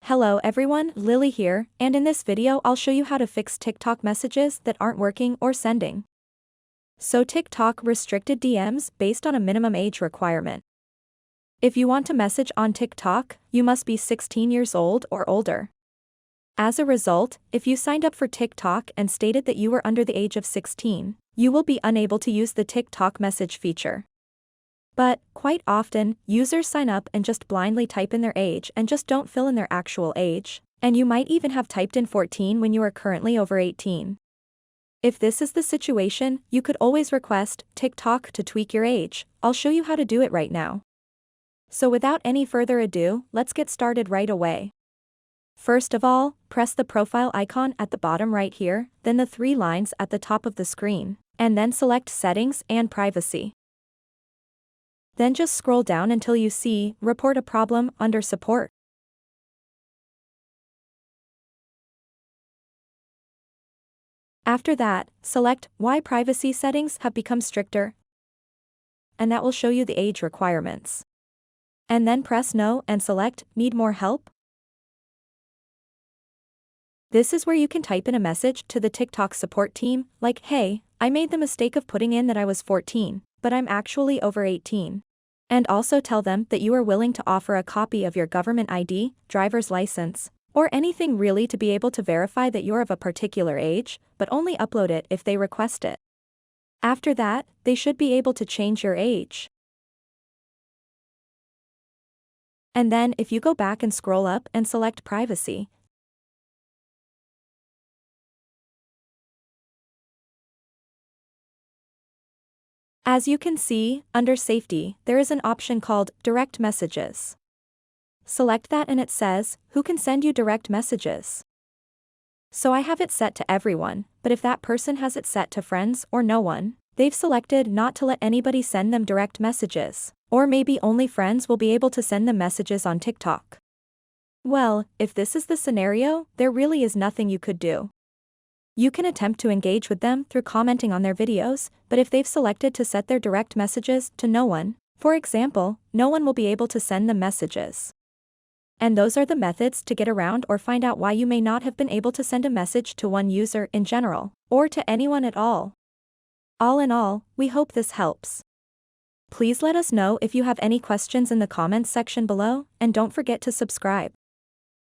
Hello everyone, Lily here, and in this video I'll show you how to fix TikTok messages that aren't working or sending. So TikTok restricted DMs based on a minimum age requirement. If you want to message on TikTok, you must be 16 years old or older. As a result, if you signed up for TikTok and stated that you were under the age of 16, you will be unable to use the TikTok message feature. But, quite often, users sign up and just blindly type in their age and just don't fill in their actual age, and you might even have typed in 14 when you are currently over 18. If this is the situation, you could always request TikTok to tweak your age. I'll show you how to do it right now. So without any further ado, let's get started right away. First of all, press the profile icon at the bottom right here, then the three lines at the top of the screen, and then select Settings and Privacy. Then just scroll down until you see Report a Problem under Support. After that, select Why Privacy Settings Have Become Stricter, and that will show you the age requirements. And then press No and select Need More Help? This is where you can type in a message to the TikTok support team, like, "Hey, I made the mistake of putting in that I was 14, but I'm actually over 18. And also tell them that you are willing to offer a copy of your government ID, driver's license, or anything really to be able to verify that you're of a particular age, but only upload it if they request it. After that, they should be able to change your age. And then if you go back and scroll up and select Privacy, as you can see, under Safety, there is an option called Direct Messages. Select that and it says, Who can send you direct messages? So I have it set to everyone, but if that person has it set to friends or no one, they've selected not to let anybody send them direct messages, or maybe only friends will be able to send them messages on TikTok. Well, if this is the scenario, there really is nothing you could do. You can attempt to engage with them through commenting on their videos, but if they've selected to set their direct messages to no one, for example, no one will be able to send them messages. And those are the methods to get around or find out why you may not have been able to send a message to one user in general, or to anyone at all. All in all, we hope this helps. Please let us know if you have any questions in the comments section below, and don't forget to subscribe.